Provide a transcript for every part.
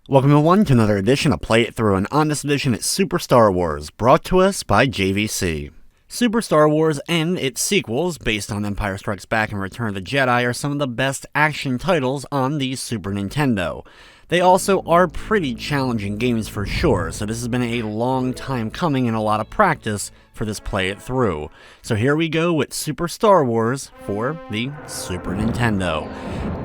Welcome everyone to another edition of Play It Through, and on this edition it's Super Star Wars, brought to us by JVC. Super Star Wars and its sequels, based on Empire Strikes Back and Return of the Jedi, are some of the best action titles on the Super Nintendo. They also are pretty challenging games for sure, so this has been a long time coming and a lot of practice for this Play It Through. So here we go with Super Star Wars for the Super Nintendo.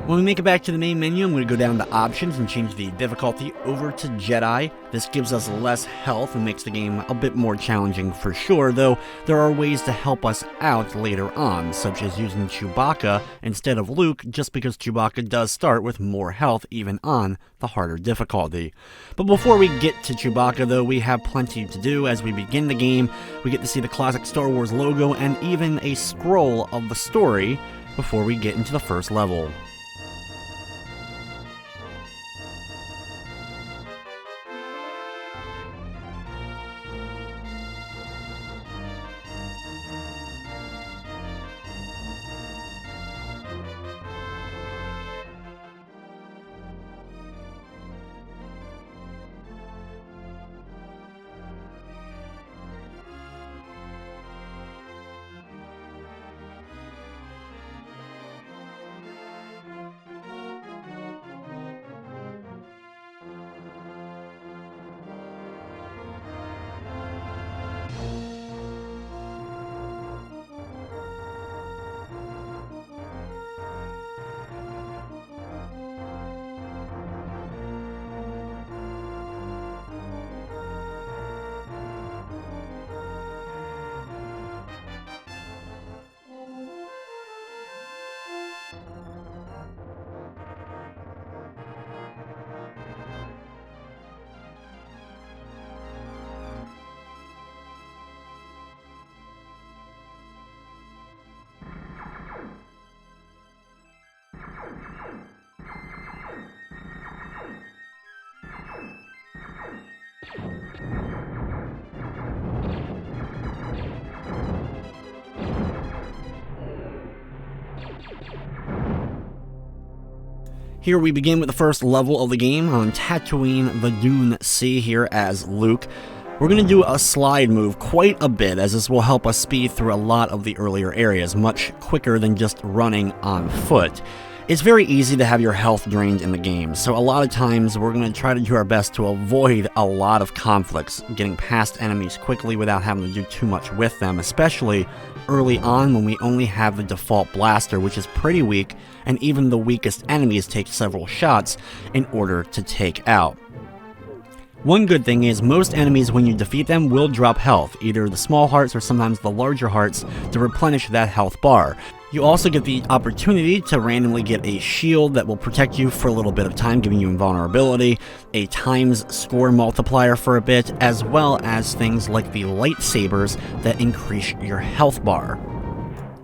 When we make it back to the main menu, I'm going to go down to Options and change the difficulty over to Jedi. This gives us less health and makes the game a bit more challenging for sure, though there are ways to help us out later on, such as using Chewbacca instead of Luke, just because Chewbacca does start with more health even on the harder difficulty. But before we get to Chewbacca though, we have plenty to do. As we begin the game, we get to see the classic Star Wars logo and even a scroll of the story before we get into the first level. Here we begin with the first level of the game on Tatooine the Dune Sea here as Luke. We're going to do a slide move quite a bit, as this will help us speed through a lot of the earlier areas, much quicker than just running on foot. It's very easy to have your health drained in the game, so a lot of times we're going to try to do our best to avoid a lot of conflicts, getting past enemies quickly without having to do too much with them, especially early on when we only have the default blaster, which is pretty weak, and even the weakest enemies take several shots in order to take out. One good thing is most enemies, when you defeat them, will drop health, either the small hearts or sometimes the larger hearts, to replenish that health bar. You also get the opportunity to randomly get a shield that will protect you for a little bit of time, giving you invulnerability, a times score multiplier for a bit, as well as things like the lightsabers that increase your health bar.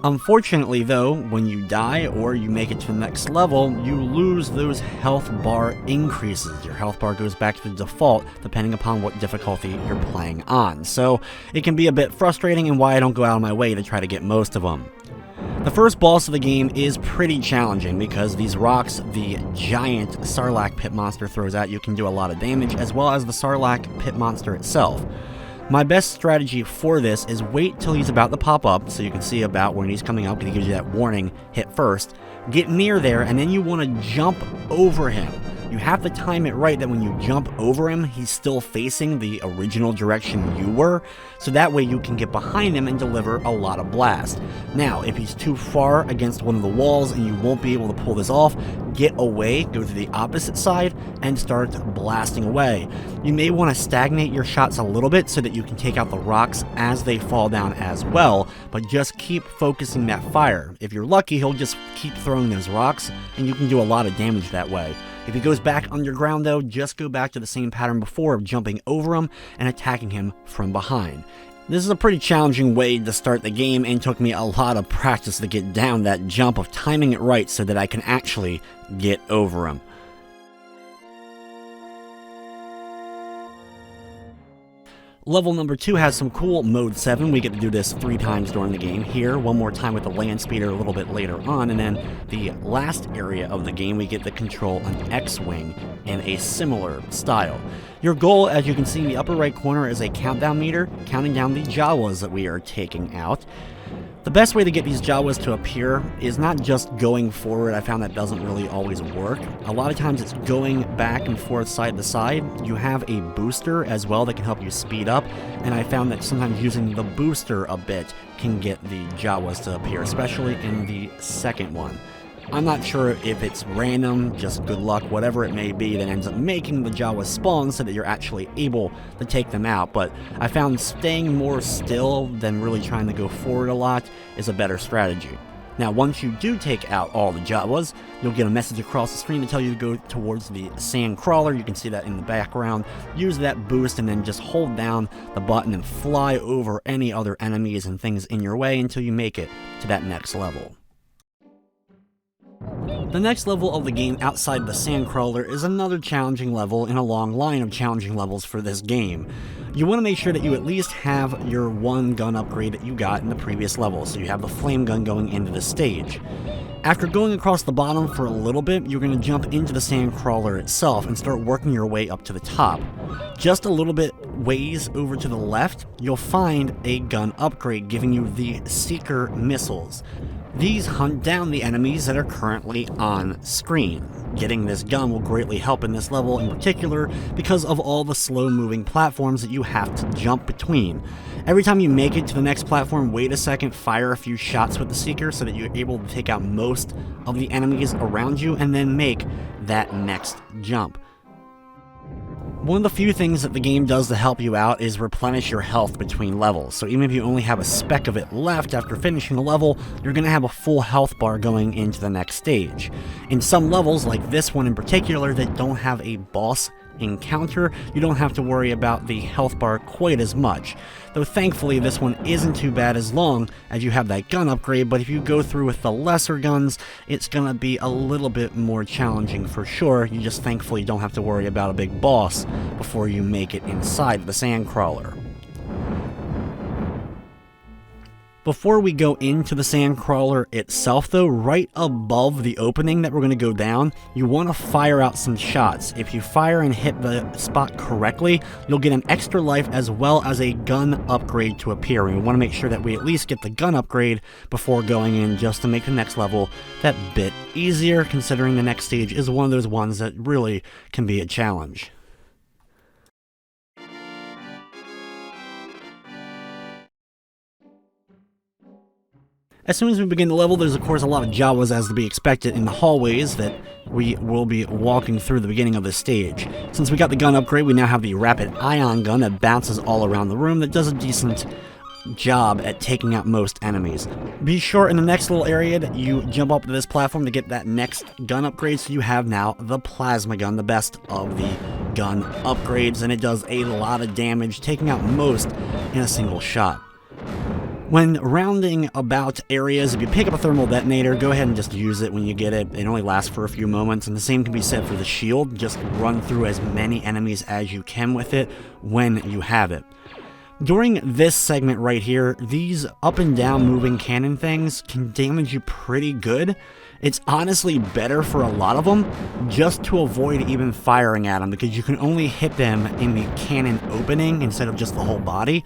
Unfortunately though, when you die or you make it to the next level, you lose those health bar increases. Your health bar goes back to the default depending upon what difficulty you're playing on. So it can be a bit frustrating, and why I don't go out of my way to try to get most of them. The first boss of the game is pretty challenging because these rocks the giant Sarlacc pit monster throws at you can do a lot of damage, as well as the Sarlacc pit monster itself. My best strategy for this is wait till he's about to pop up so you can see about when he's coming up, because he gives you that warning, hit first. Get near there, and then you want to jump over him. You have to time it right that when you jump over him, he's still facing the original direction you were, so that way you can get behind him and deliver a lot of blast. Now, if he's too far against one of the walls and you won't be able to pull this off, get away, go to the opposite side, and start blasting away. You may want to stagnate your shots a little bit so that you can take out the rocks as they fall down as well, but just keep focusing that fire. If you're lucky, he'll just keep throwing those rocks, and you can do a lot of damage that way. If he goes back underground though, just go back to the same pattern before of jumping over him and attacking him from behind. This is a pretty challenging way to start the game, and took me a lot of practice to get down that jump of timing it right so that I can actually get over him. Level number 2 has some cool Mode 7. We get to do this 3 times during the game. Here, one more time with the land speeder a little bit later on, and then the last area of the game we get to control an X-Wing in a similar style. Your goal, as you can see in the upper right corner, is a countdown meter, counting down the Jawas that we are taking out. The best way to get these Jawas to appear is not just going forward. I found that doesn't really always work. A lot of times it's going back and forth side to side. You have a booster as well that can help you speed up, and I found that sometimes using the booster a bit can get the Jawas to appear, especially in the second one. I'm not sure if it's random, just good luck, whatever it may be, that ends up making the Jawas spawn so that you're actually able to take them out, but I found staying more still than really trying to go forward a lot is a better strategy. Now, once you do take out all the Jawas, you'll get a message across the screen to tell you to go towards the Sandcrawler. You can see that in the background. Use that boost and then just hold down the button and fly over any other enemies and things in your way until you make it to that next level. The next level of the game outside the Sandcrawler is another challenging level in a long line of challenging levels for this game. You want to make sure that you at least have your one gun upgrade that you got in the previous level, so you have the flame gun going into the stage. After going across the bottom for a little bit, you're going to jump into the Sandcrawler itself and start working your way up to the top. Just a little bit ways over to the left, you'll find a gun upgrade giving you the Seeker missiles. These hunt down the enemies that are currently on screen. Getting this gun will greatly help in this level in particular because of all the slow-moving platforms that you have to jump between. Every time you make it to the next platform, wait a second, fire a few shots with the Seeker so that you're able to take out most of the enemies around you and then make that next jump. One of the few things that the game does to help you out is replenish your health between levels. So even if you only have a speck of it left after finishing a level, you're going to have a full health bar going into the next stage. In some levels, like this one in particular, that don't have a boss encounter, you don't have to worry about the health bar quite as much. Though thankfully this one isn't too bad as long as you have that gun upgrade, but if you go through with the lesser guns, it's gonna be a little bit more challenging for sure. You just thankfully don't have to worry about a big boss before you make it inside the Sandcrawler. Before we go into the Sandcrawler itself though, right above the opening that we're going to go down, you want to fire out some shots. If you fire and hit the spot correctly, you'll get an extra life as well as a gun upgrade to appear. And we want to make sure that we at least get the gun upgrade before going in, just to make the next level that bit easier, considering the next stage is one of those ones that really can be a challenge. As soon as we begin the level, there's of course a lot of Jawas as to be expected in the hallways that we will be walking through the beginning of this stage. Since we got the gun upgrade, we now have the rapid ion gun that bounces all around the room that does a decent job at taking out most enemies. Be sure in the next little area that you jump up to this platform to get that next gun upgrade, so you have now the plasma gun, the best of the gun upgrades, and it does a lot of damage, taking out most in a single shot. When rounding about areas, if you pick up a thermal detonator, go ahead and just use it when you get it. It only lasts for a few moments, and the same can be said for the shield. Just run through as many enemies as you can with it when you have it. During this segment right here, these up and down moving cannon things can damage you pretty good. It's honestly better for a lot of them just to avoid even firing at them, because you can only hit them in the cannon opening instead of just the whole body.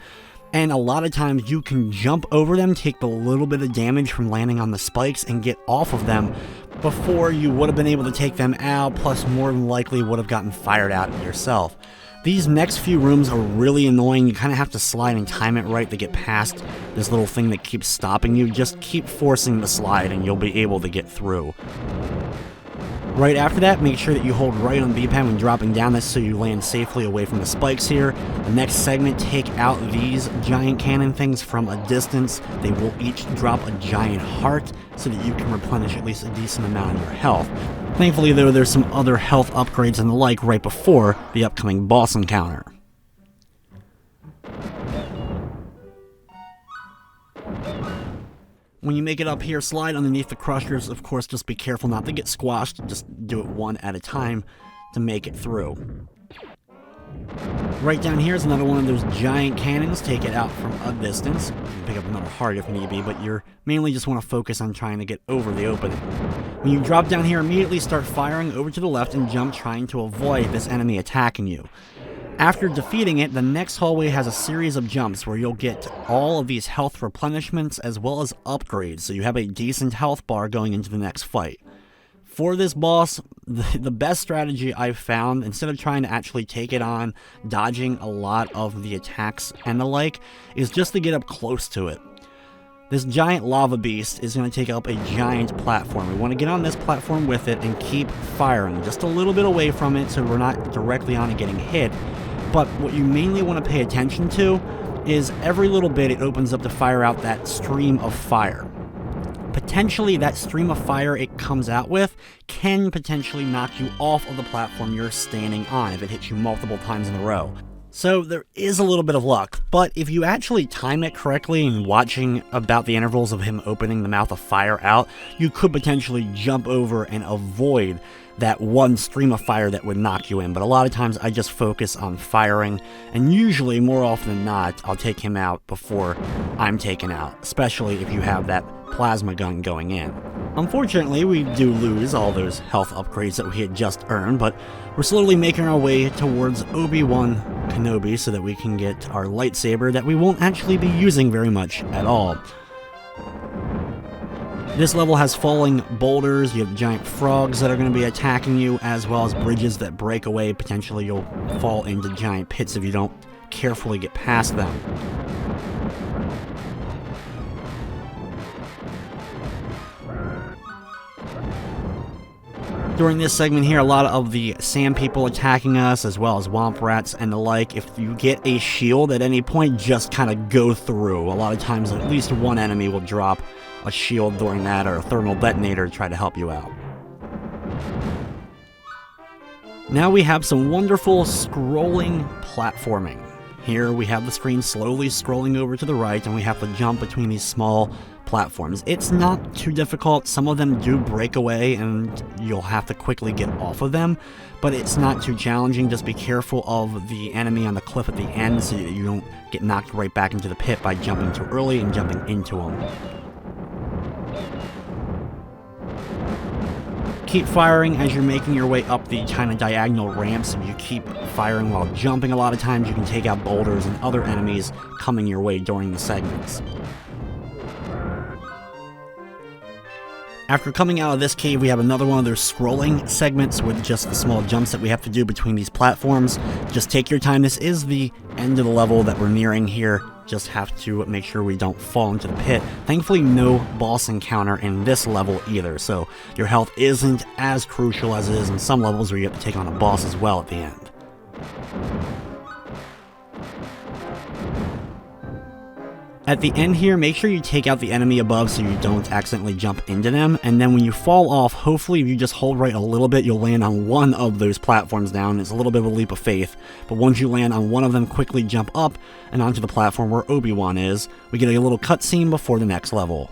And a lot of times you can jump over them, take a little bit of damage from landing on the spikes, and get off of them before you would have been able to take them out, plus more than likely would have gotten fired at yourself. These next few rooms are really annoying. You kind of have to slide and time it right to get past this little thing that keeps stopping you. Just keep forcing the slide and you'll be able to get through. Right after that, make sure that you hold right on B-pad when dropping down this so you land safely away from the spikes here. The next segment, take out these giant cannon things from a distance. They will each drop a giant heart so that you can replenish at least a decent amount of your health. Thankfully though, there's some other health upgrades and the like right before the upcoming boss encounter. When you make it up here, slide underneath the crushers. Of course, just be careful not to get squashed. Just do it one at a time to make it through. Right down here is another one of those giant cannons. Take it out from a distance. You can pick up another heart if need be, but you're mainly just want to focus on trying to get over the opening. When you drop down here, immediately start firing over to the left and jump, trying to avoid this enemy attacking you. After defeating it, the next hallway has a series of jumps where you'll get all of these health replenishments as well as upgrades, so you have a decent health bar going into the next fight. For this boss, the best strategy I've found, instead of trying to actually take it on, dodging a lot of the attacks and the like, is just to get up close to it. This giant lava beast is going to take up a giant platform. We want to get on this platform with it and keep firing just a little bit away from it so we're not directly on it getting hit. But what you mainly want to pay attention to is every little bit it opens up to fire out that stream of fire. Potentially that stream of fire it comes out with can potentially knock you off of the platform you're standing on if it hits you multiple times in a row. So there is a little bit of luck, but if you actually time it correctly and watching about the intervals of him opening the mouth of fire out, you could potentially jump over and avoid that one stream of fire that would knock you in. But a lot of times I just focus on firing, and usually, more often than not, I'll take him out before I'm taken out, especially if you have that plasma gun going in. Unfortunately, we do lose all those health upgrades that we had just earned, but we're slowly making our way towards Obi-Wan Kenobi so that we can get our lightsaber that we won't actually be using very much at all. This level has falling boulders, you have giant frogs that are going to be attacking you, as well as bridges that break away. Potentially you'll fall into giant pits if you don't carefully get past them. During this segment here, a lot of the sand people attacking us, as well as womp rats and the like. If you get a shield at any point, just kind of go through. A lot of times at least one enemy will drop a shield during that, or a thermal detonator to try to help you out. Now we have some wonderful scrolling platforming. Here we have the screen slowly scrolling over to the right, and we have to jump between these small platforms. It's not too difficult. Some of them do break away and you'll have to quickly get off of them, but it's not too challenging. Just be careful of the enemy on the cliff at the end so that you don't get knocked right back into the pit by jumping too early and jumping into them. Keep firing as you're making your way up the kind of diagonal ramps. If you keep firing while jumping, a lot of times you can take out boulders and other enemies coming your way during the segments. After coming out of this cave, we have another one of those scrolling segments with just the small jumps that we have to do between these platforms. Just take your time. This is the end of the level that we're nearing here. Just have to make sure we don't fall into the pit. Thankfully, no boss encounter in this level either, so your health isn't as crucial as it is in some levels where you have to take on a boss as well at the end. At the end here, make sure you take out the enemy above so you don't accidentally jump into them, and then when you fall off, hopefully if you just hold right a little bit, you'll land on one of those platforms down. It's a little bit of a leap of faith, but once you land on one of them, quickly jump up and onto the platform where Obi-Wan is. We get a little cutscene before the next level.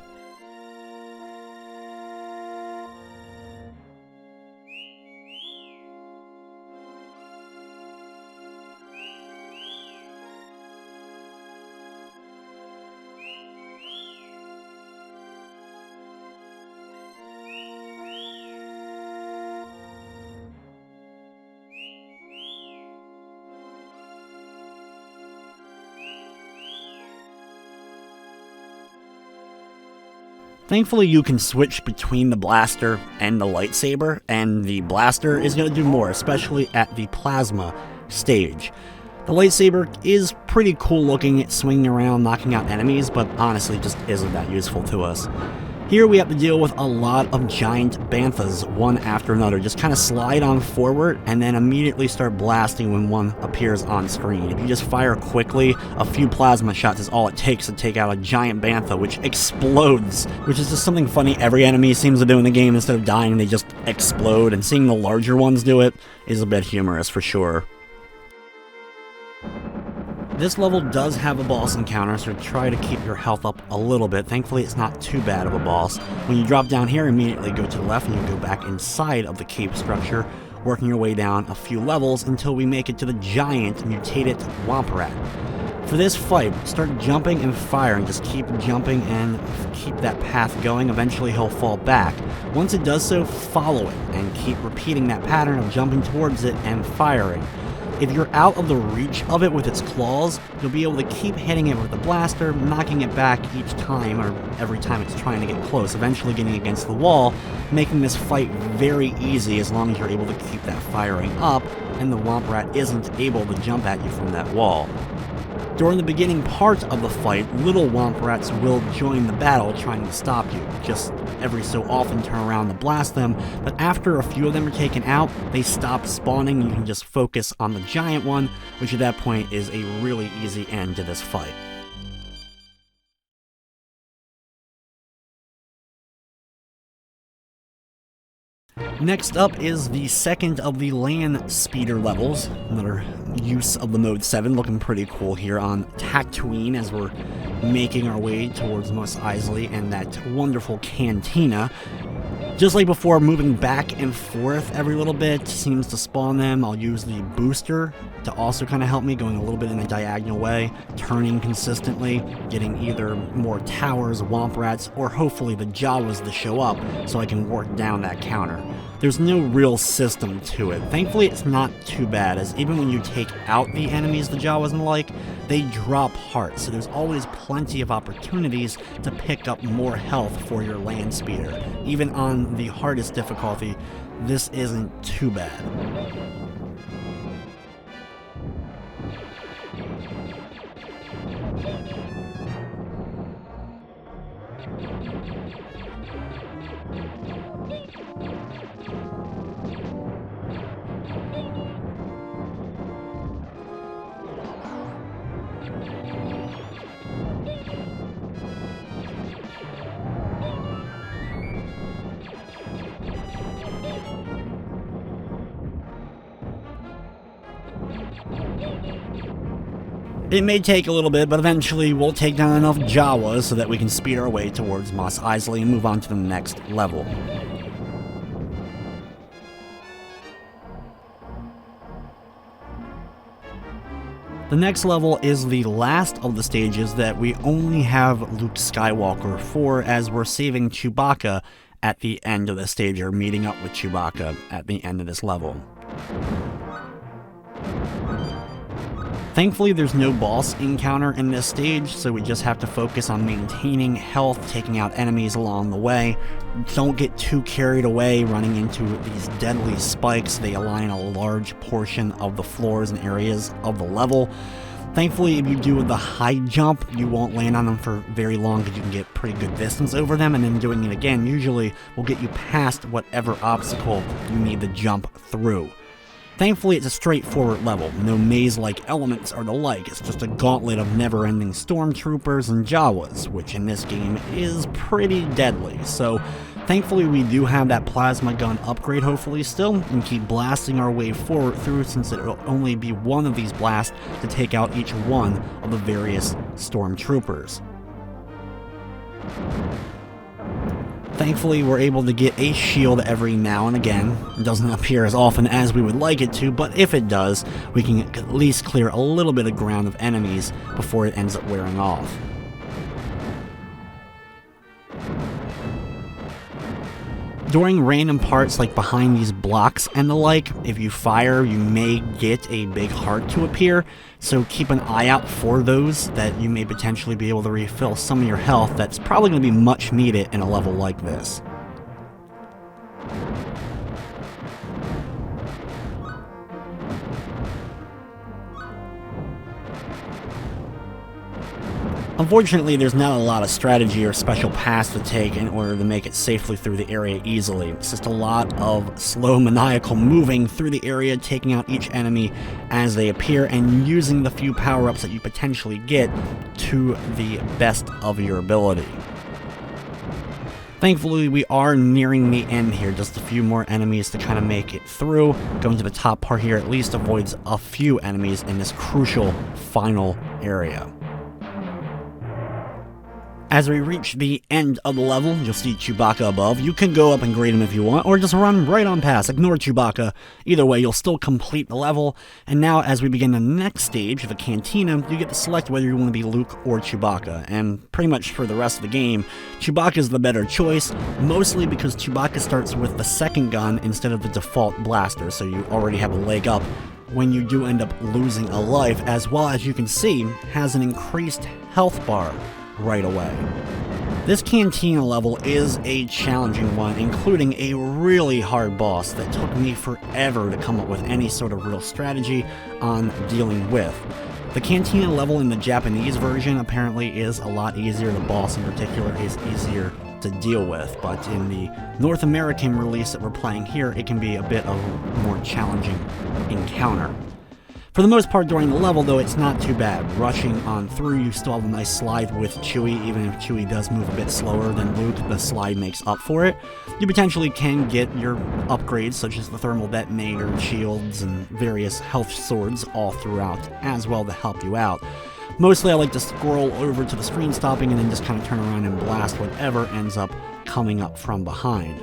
Thankfully, you can switch between the blaster and the lightsaber, and the blaster is going to do more, especially at the plasma stage. The lightsaber is pretty cool looking, it's swinging around, knocking out enemies, but honestly just isn't that useful to us. Here we have to deal with a lot of giant Banthas, one after another. Just kind of slide on forward and then immediately start blasting when one appears on screen. If you just fire quickly, a few plasma shots is all it takes to take out a giant Bantha, which explodes, which is just something funny every enemy seems to do in the game. Instead of dying, they just explode, and seeing the larger ones do it is a bit humorous for sure. This level does have a boss encounter, so try to keep your health up a little bit. Thankfully, it's not too bad of a boss. When you drop down here, immediately go to the left and you go back inside of the cave structure, working your way down a few levels until we make it to the giant mutated rat. For this fight, start jumping and firing. Just keep jumping and keep that path going. Eventually he'll fall back. Once it does so, follow it and keep repeating that pattern of jumping towards it and firing. If you're out of the reach of it with its claws, you'll be able to keep hitting it with the blaster, knocking it back each time or every time it's trying to get close, eventually getting against the wall, making this fight very easy as long as you're able to keep that firing up and the Womp Rat isn't able to jump at you from that wall. During the beginning part of the fight, little Womp Rats will join the battle trying to stop you. Just every so often turn around to blast them, but after a few of them are taken out, they stop spawning and you can just focus on the giant one, which at that point is a really easy end to this fight. Next up is the second of the land speeder levels, another use of the Mode 7, looking pretty cool here on Tatooine as we're making our way towards Mos Eisley and that wonderful cantina. Just like before, moving back and forth every little bit seems to spawn them. I'll use the booster to also kind of help me, going a little bit in a diagonal way, turning consistently, getting either more towers, Womp Rats, or hopefully the Jawas to show up so I can work down that counter. There's no real system to it. Thankfully, it's not too bad, as even when you take out the enemies, the Jawas and the like, they drop hearts, so there's always plenty of opportunities to pick up more health for your land speeder. Even on the hardest difficulty, this isn't too bad. It may take a little bit, but eventually we'll take down enough Jawas so that we can speed our way towards Mos Eisley and move on to the next level. The next level is the last of the stages that we only have Luke Skywalker for, as we're saving Chewbacca at the end of the stage, or meeting up with Chewbacca at the end of this level. Thankfully, there's no boss encounter in this stage, so we just have to focus on maintaining health, taking out enemies along the way. Don't get too carried away running into these deadly spikes. They align a large portion of the floors and areas of the level. Thankfully, if you do the high jump, you won't land on them for very long because you can get pretty good distance over them, and then doing it again usually will get you past whatever obstacle you need to jump through. Thankfully, it's a straightforward level, no maze-like elements or the like. It's just a gauntlet of never-ending stormtroopers and Jawas, which in this game is pretty deadly. So, thankfully we do have that plasma gun upgrade hopefully still, and keep blasting our way forward through, since it'll only be one of these blasts to take out each one of the various stormtroopers. Thankfully, we're able to get a shield every now and again. It doesn't appear as often as we would like it to, but if it does, we can at least clear a little bit of ground of enemies before it ends up wearing off. During random parts like behind these blocks and the like, if you fire, you may get a big heart to appear, so keep an eye out for those, that you may potentially be able to refill some of your health that's probably going to be much needed in a level like this. Unfortunately, there's not a lot of strategy or special paths to take in order to make it safely through the area easily. It's just a lot of slow, maniacal moving through the area, taking out each enemy as they appear, and using the few power-ups that you potentially get to the best of your ability. Thankfully, we are nearing the end here, just a few more enemies to kind of make it through. Going to the top part here at least avoids a few enemies in this crucial final area. As we reach the end of the level, you'll see Chewbacca above. You can go up and grade him if you want, or just run right on past, ignore Chewbacca. Either way, you'll still complete the level. And now, as we begin the next stage, the Cantina, you get to select whether you want to be Luke or Chewbacca. And pretty much for the rest of the game, Chewbacca is the better choice, mostly because Chewbacca starts with the second gun instead of the default blaster, so you already have a leg up when you do end up losing a life, as well as you can see, has an increased health bar right away. This Cantina level is a challenging one, including a really hard boss that took me forever to come up with any sort of real strategy on dealing with. The Cantina level in the Japanese version apparently is a lot easier. The boss in particular is easier to deal with, but in the North American release that we're playing here, it can be a bit of a more challenging encounter. For the most part during the level, though, it's not too bad. Rushing on through, you still have a nice slide with Chewie. Even if Chewie does move a bit slower than Luke, the slide makes up for it. You potentially can get your upgrades, such as the thermal detonator, shields, and various health swords all throughout as well to help you out. Mostly I like to scroll over to the screen stopping and then just kind of turn around and blast whatever ends up coming up from behind.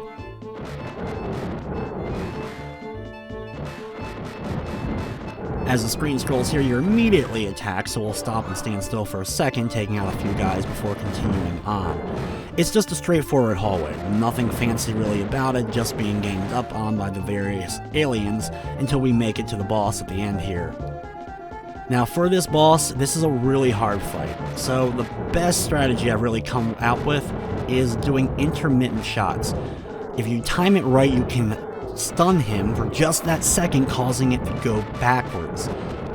As the screen scrolls here, you're immediately attacked, so we'll stop and stand still for a second, taking out a few guys before continuing on. It's just a straightforward hallway, nothing fancy really about it, just being ganged up on by the various aliens until we make it to the boss at the end here. Now for this boss, this is a really hard fight, so the best strategy I've really come out with is doing intermittent shots. If you time it right, you can stun him for just that second, causing it to go backwards.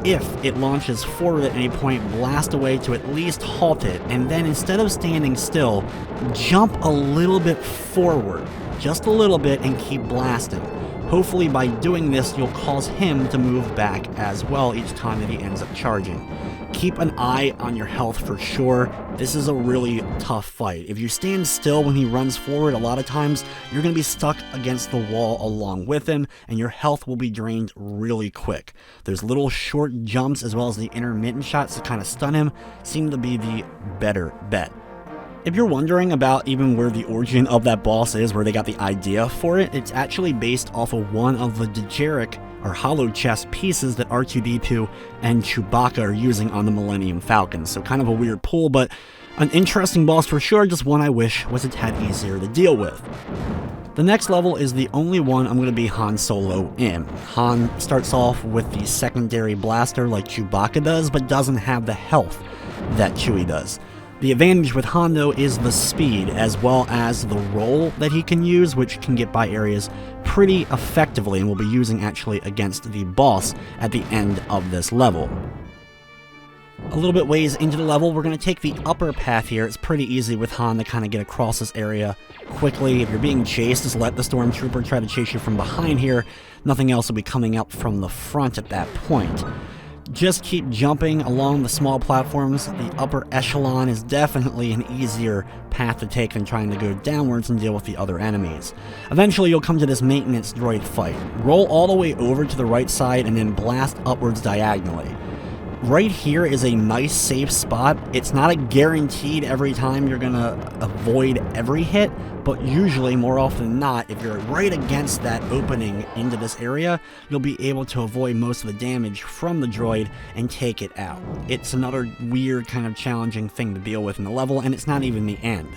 If it launches forward at any point, blast away to at least halt it, and then instead of standing still, jump a little bit forward, just a little bit, and keep blasting. Hopefully by doing this, you'll cause him to move back as well each time that he ends up charging. Keep an eye on your health for sure. This is a really tough fight. If you stand still when he runs forward, a lot of times you're going to be stuck against the wall along with him, and your health will be drained really quick. There's little short jumps as well as the intermittent shots to kind of stun him seem to be the better bet. If you're wondering about even where the origin of that boss is, where they got the idea for it, it's actually based off of one of the Dejeric or hollow chest pieces that R2-D2 and Chewbacca are using on the Millennium Falcon. So kind of a weird pull, but an interesting boss for sure, just one I wish was a tad easier to deal with. The next level is the only one I'm going to be Han Solo in. Han starts off with the secondary blaster like Chewbacca does, but doesn't have the health that Chewie does. The advantage with Han, though, is the speed, as well as the roll that he can use, which can get by areas pretty effectively, and we'll be using actually against the boss at the end of this level. A little bit ways into the level, we're going to take the upper path here. It's pretty easy with Han to kind of get across this area quickly. If you're being chased, just let the Stormtrooper try to chase you from behind here. Nothing else will be coming up from the front at that point. Just keep jumping along the small platforms. The upper echelon is definitely an easier path to take than trying to go downwards and deal with the other enemies. Eventually you'll come to this maintenance droid fight. Roll all the way over to the right side and then blast upwards diagonally. Right here is a nice safe spot. It's not a guaranteed every time you're gonna avoid every hit, but usually, more often than not, if you're right against that opening into this area, you'll be able to avoid most of the damage from the droid and take it out. It's another weird kind of challenging thing to deal with in the level, and it's not even the end.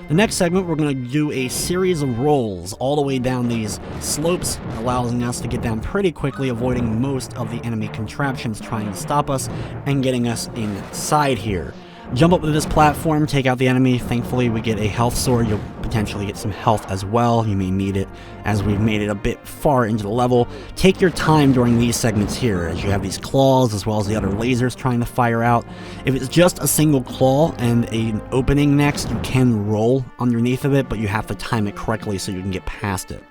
The next segment, we're going to do a series of rolls all the way down these slopes, allowing us to get down pretty quickly, avoiding most of the enemy contraptions trying to stop us and getting us inside here. Jump up to this platform, take out the enemy. Thankfully, we get a health sword. You'll potentially get some health as well. You may need it as we've made it a bit far into the level. Take your time during these segments here, as you have these claws as well as the other lasers trying to fire out. If it's just a single claw and an opening next, you can roll underneath of it, but you have to time it correctly so you can get past it.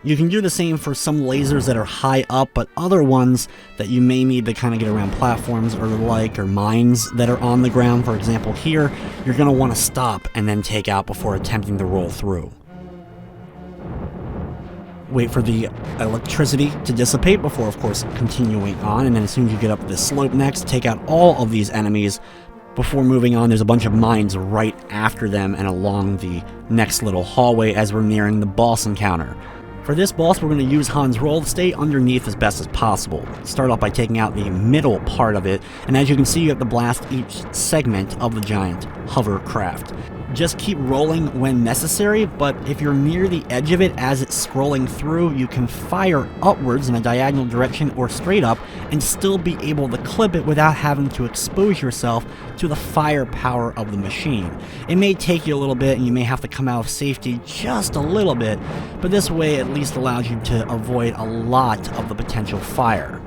You can do the same for some lasers that are high up, but other ones that you may need to kind of get around platforms or the like, or mines that are on the ground. For example, here, you're going to want to stop and then take out before attempting to roll through. Wait for the electricity to dissipate before, of course, continuing on, and then as soon as you get up this slope next, take out all of these enemies, Before moving on, there's a bunch of mines right after them and along the next little hallway as we're nearing the boss encounter. For this boss, we're going to use Han's roll to stay underneath as best as possible. Start off by taking out the middle part of it, and as you can see, you have to blast each segment of the giant hovercraft. Just keep rolling when necessary, but if you're near the edge of it as it's scrolling through, you can fire upwards in a diagonal direction or straight up and still be able to clip it without having to expose yourself to the firepower of the machine. It may take you a little bit and you may have to come out of safety just a little bit, but this way at least allows you to avoid a lot of the potential fire.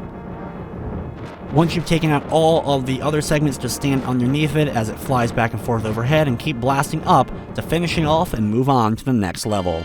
Once you've taken out all of the other segments, just stand underneath it as it flies back and forth overhead and keep blasting up to finish it off and move on to the next level.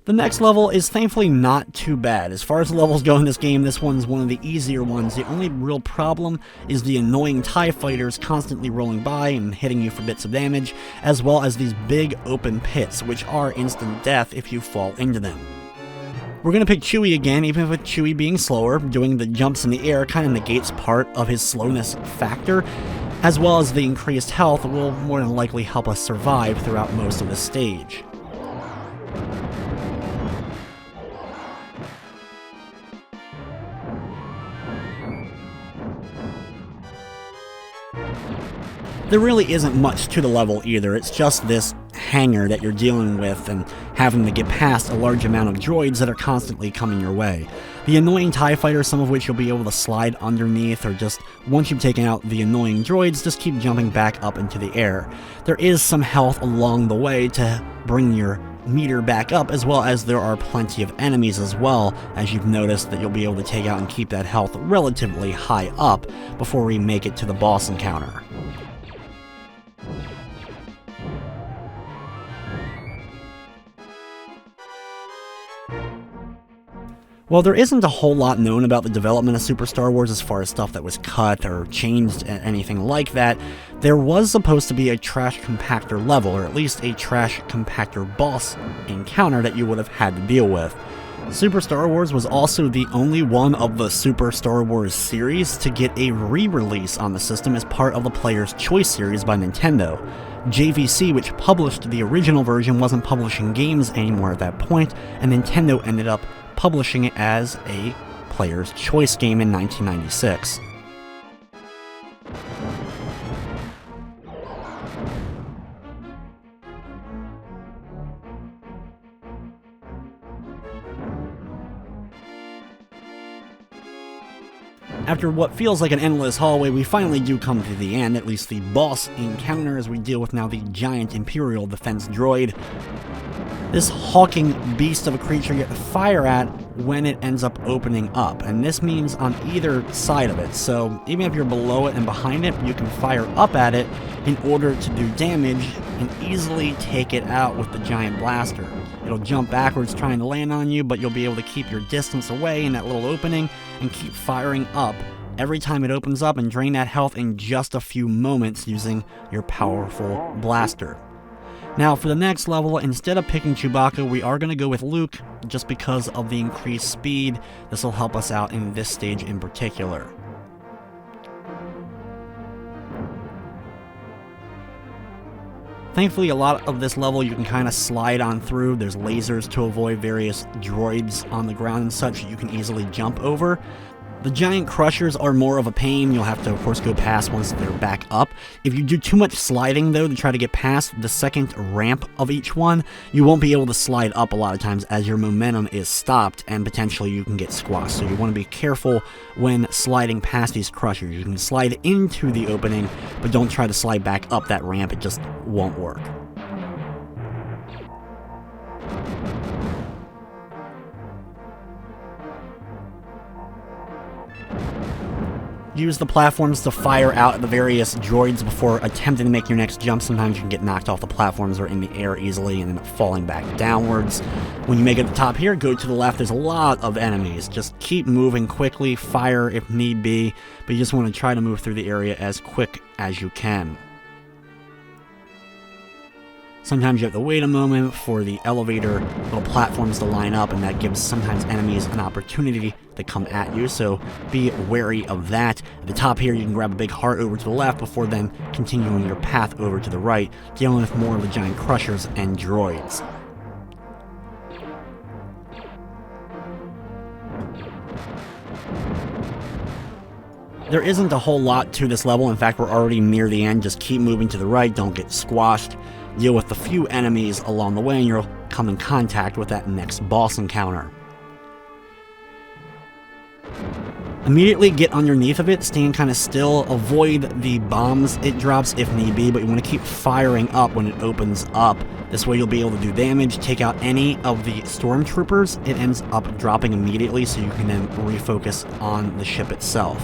The next level is thankfully not too bad. As far as the levels go in this game, this one's one of the easier ones. The only real problem is the annoying TIE fighters constantly rolling by and hitting you for bits of damage, as well as these big open pits, which are instant death if you fall into them. We're going to pick Chewie again, even with Chewie being slower. Doing the jumps in the air kind of negates part of his slowness factor, as well as the increased health will more than likely help us survive throughout most of the stage. There really isn't much to the level either, it's just this hangar that you're dealing with and having to get past a large amount of droids that are constantly coming your way. The annoying TIE fighters, some of which you'll be able to slide underneath, or just once you've taken out the annoying droids, just keep jumping back up into the air. There is some health along the way to bring your meter back up, as well as there are plenty of enemies as well, as you've noticed that you'll be able to take out and keep that health relatively high up before we make it to the boss encounter. While there isn't a whole lot known about the development of Super Star Wars as far as stuff that was cut or changed and anything like that, there was supposed to be a trash compactor level, or at least a trash compactor boss encounter that you would have had to deal with. Super Star Wars was also the only one of the Super Star Wars series to get a re-release on the system as part of the Player's Choice series by Nintendo. JVC, which published the original version, wasn't publishing games anymore at that point, and Nintendo ended up publishing it as a Player's Choice game in 1996. After what feels like an endless hallway, we finally do come to the end, at least the boss encounter, as we deal with now the giant Imperial defense droid. This hawking beast of a creature you have to fire at when it ends up opening up, and this means on either side of it, so even if you're below it and behind it, you can fire up at it in order to do damage and easily take it out with the giant blaster. It'll jump backwards trying to land on you, but you'll be able to keep your distance away in that little opening and keep firing up every time it opens up and drain that health in just a few moments using your powerful blaster. Now for the next level, instead of picking Chewbacca, we are going to go with Luke just because of the increased speed. This will help us out in this stage in particular. Thankfully, a lot of this level you can kind of slide on through. There's lasers to avoid various droids on the ground and such that you can easily jump over. The giant crushers are more of a pain. You'll have to, of course, go past once they're back up. If you do too much sliding, though, to try to get past the second ramp of each one, you won't be able to slide up a lot of times as your momentum is stopped and potentially you can get squashed. So you want to be careful when sliding past these crushers. You can slide into the opening, but don't try to slide back up that ramp. It just won't work. Use the platforms to fire out at the various droids before attempting to make your next jump. Sometimes you can get knocked off the platforms or in the air easily and end up falling back downwards. When you make it to the top here, go to the left. There's a lot of enemies. Just keep moving quickly, fire if need be, but you just want to try to move through the area as quick as you can. Sometimes you have to wait a moment for the elevator little platforms to line up, and that gives sometimes enemies an opportunity to come at you, so be wary of that. At the top here, you can grab a big heart over to the left before then continuing your path over to the right, dealing with more of the giant crushers and droids. There isn't a whole lot to this level. In fact, we're already near the end. Just keep moving to the right, don't get squashed. Deal with the few enemies along the way, and you'll come in contact with that next boss encounter. Immediately get underneath of it, stand kind of still, avoid the bombs it drops if need be, but you want to keep firing up when it opens up. This way you'll be able to do damage, take out any of the stormtroopers. It ends up dropping immediately, so you can then refocus on the ship itself.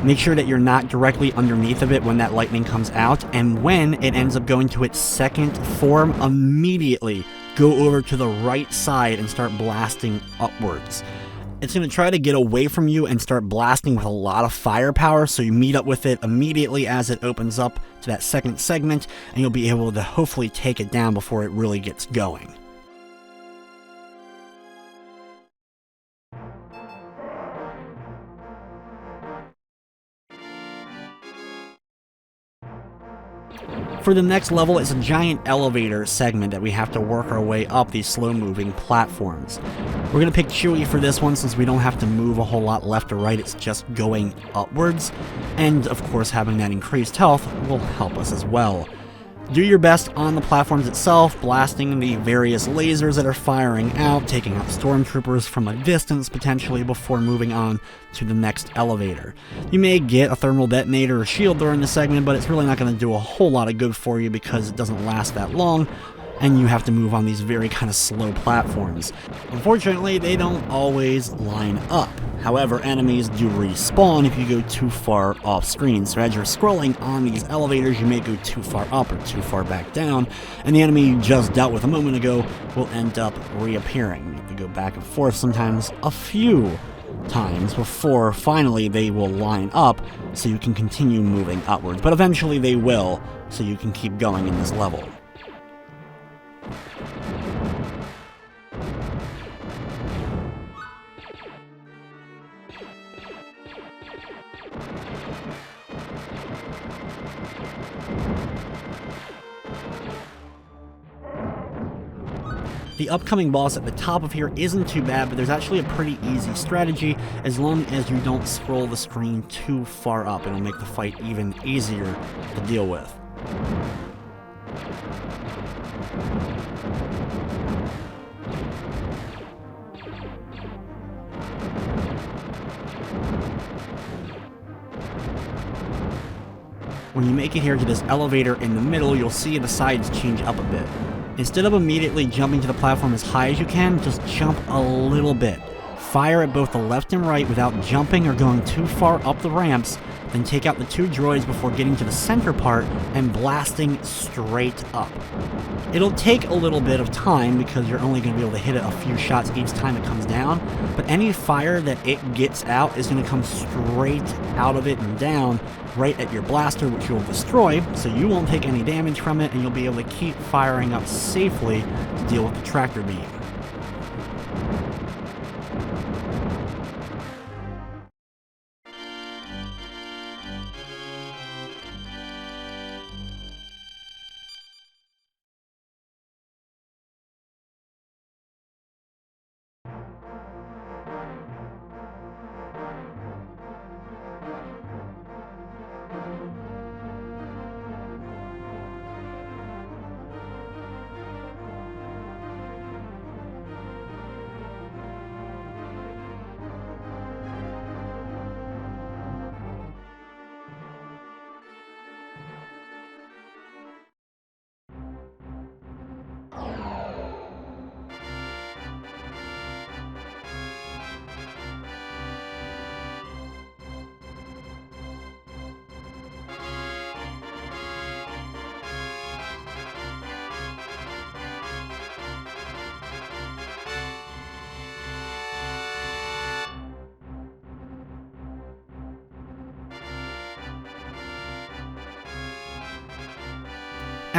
Make sure that you're not directly underneath of it when that lightning comes out, and when it ends up going to its second form, immediately go over to the right side and start blasting upwards. It's going to try to get away from you and start blasting with a lot of firepower, so you meet up with it immediately as it opens up to that second segment, and you'll be able to hopefully take it down before it really gets going. For the next level, it's a giant elevator segment that we have to work our way up these slow-moving platforms. We're going to pick Chewie for this one since we don't have to move a whole lot left or right, it's just going upwards. And, of course, having that increased health will help us as well. Do your best on the platforms itself, blasting the various lasers that are firing out, taking out stormtroopers from a distance potentially before moving on to the next elevator. You may get a thermal detonator or shield during the segment, but it's really not going to do a whole lot of good for you because it doesn't last that long, and you have to move on these very kind of slow platforms. Unfortunately, they don't always line up. However, enemies do respawn if you go too far off screen, so as you're scrolling on these elevators, you may go too far up or too far back down, and the enemy you just dealt with a moment ago will end up reappearing. You have to go back and forth sometimes a few times before finally they will line up so you can continue moving upwards, but eventually they will, so you can keep going in this level. The upcoming boss at the top of here isn't too bad, but there's actually a pretty easy strategy as long as you don't scroll the screen too far up. It'll make the fight even easier to deal with. When you make it here to this elevator in the middle, you'll see the sides change up a bit. Instead of immediately jumping to the platform as high as you can, just jump a little bit. Fire at both the left and right without jumping or going too far up the ramps, then take out the two droids before getting to the center part and blasting straight up. It'll take a little bit of time because you're only going to be able to hit it a few shots each time it comes down, but any fire that it gets out is going to come straight out of it and down right at your blaster, which you'll destroy, so you won't take any damage from it and you'll be able to keep firing up safely to deal with the tractor beam.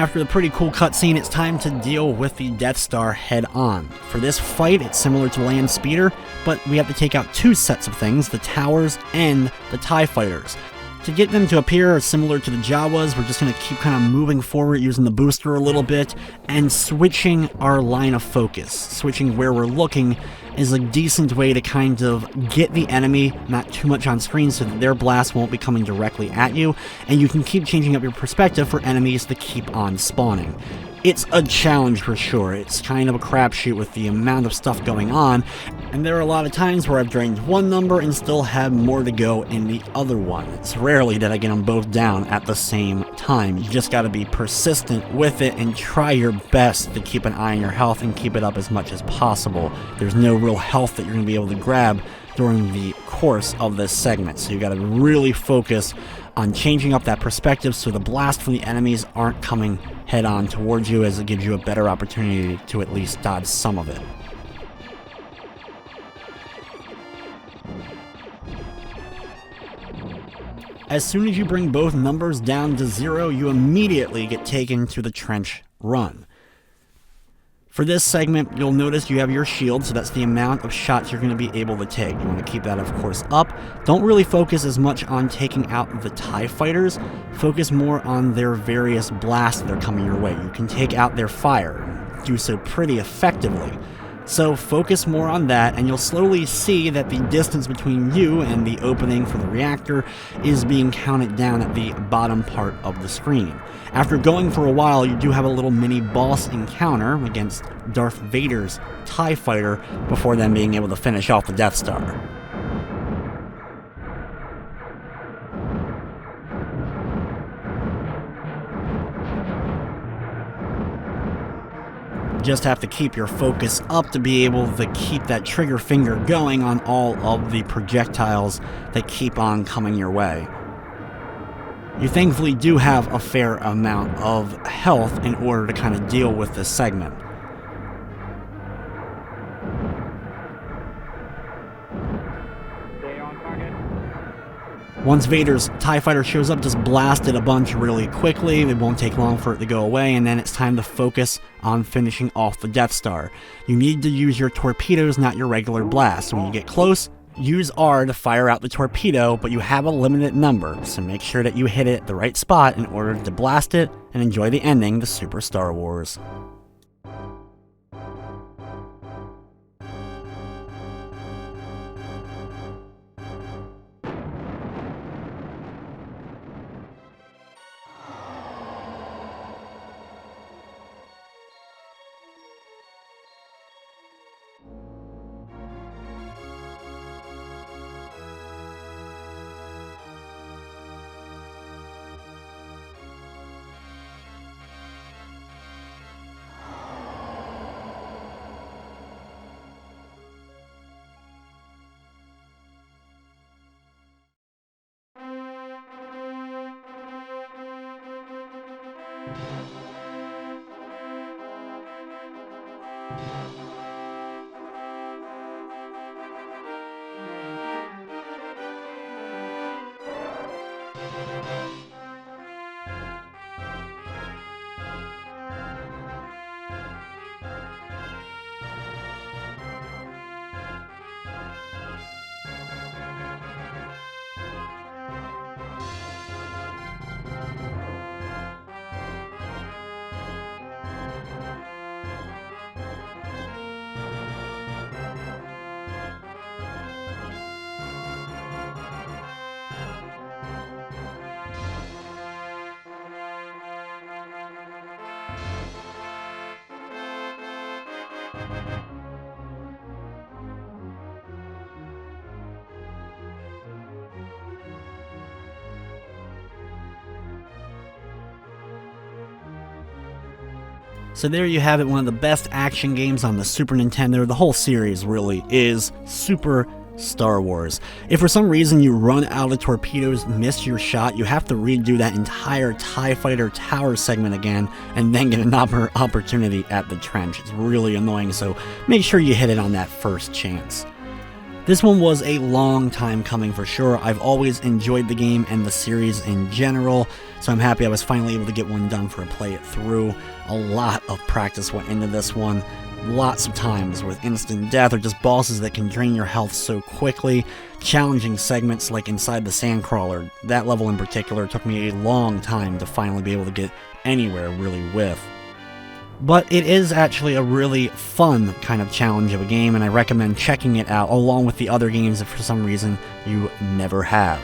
After the pretty cool cutscene, it's time to deal with the Death Star head on. For this fight, it's similar to Land Speeder, but we have to take out two sets of things, the towers and the TIE fighters. To get them to appear similar to the Jawas, we're just going to keep kind of moving forward using the booster a little bit and switching our line of focus. Switching where we're looking is a decent way to kind of get the enemy not too much on screen so that their blast won't be coming directly at you, and you can keep changing up your perspective for enemies to keep on spawning. It's a challenge for sure. It's kind of a crapshoot with the amount of stuff going on, and there are a lot of times where I've drained one number and still have more to go in the other one. It's rarely that I get them both down at the same time. You just gotta be persistent with it and try your best to keep an eye on your health and keep it up as much as possible. There's no real health that you're gonna be able to grab during the course of this segment, so you gotta really focus on changing up that perspective so the blast from the enemies aren't coming head on towards you, as it gives you a better opportunity to at least dodge some of it. As soon as you bring both numbers down to 0, you immediately get taken to the trench run. For this segment, you'll notice you have your shield, so that's the amount of shots you're going to be able to take. You want to keep that, of course, up. Don't really focus as much on taking out the TIE fighters. Focus more on their various blasts that are coming your way. You can take out their fire, and do so pretty effectively. So focus more on that, and you'll slowly see that the distance between you and the opening for the reactor is being counted down at the bottom part of the screen. After going for a while, you do have a little mini boss encounter against Darth Vader's TIE fighter before then being able to finish off the Death Star. Just have to keep your focus up to be able to keep that trigger finger going on all of the projectiles that keep on coming your way. You thankfully do have a fair amount of health in order to kind of deal with this segment. Once Vader's TIE fighter shows up, just blast it a bunch really quickly. It won't take long for it to go away, and then it's time to focus on finishing off the Death Star. You need to use your torpedoes, not your regular blast. So when you get close, use R to fire out the torpedo, but you have a limited number, so make sure that you hit it at the right spot in order to blast it and enjoy the ending to Super Star Wars. So there you have it, one of the best action games on the Super Nintendo. The whole series really is Super Star Wars. If for some reason you run out of torpedoes, miss your shot, you have to redo that entire TIE Fighter tower segment again, and then get an opportunity at the trench. It's really annoying, so make sure you hit it on that first chance. This one was a long time coming for sure. I've always enjoyed the game and the series in general, so I'm happy I was finally able to get one done for a play it through. A lot of practice went into this one. Lots of times with instant death or just bosses that can drain your health so quickly. Challenging segments like inside the Sandcrawler. That level in particular took me a long time to finally be able to get anywhere really with. But it is actually a really fun kind of challenge of a game, and I recommend checking it out along with the other games if for some reason you never have.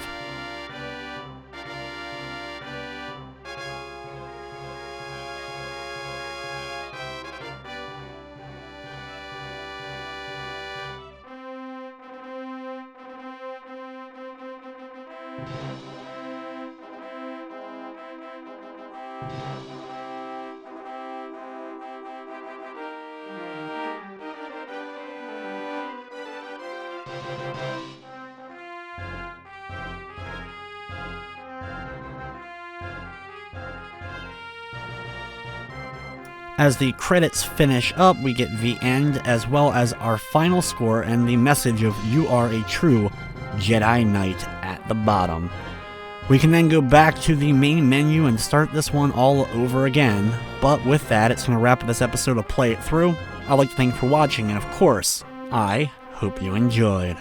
As the credits finish up, we get the end as well as our final score and the message of "You are a true Jedi Knight" at the bottom. We can then go back to the main menu and start this one all over again, but with that, it's going to wrap up this episode of Play It Through. I'd like to thank you for watching, and of course, I hope you enjoyed.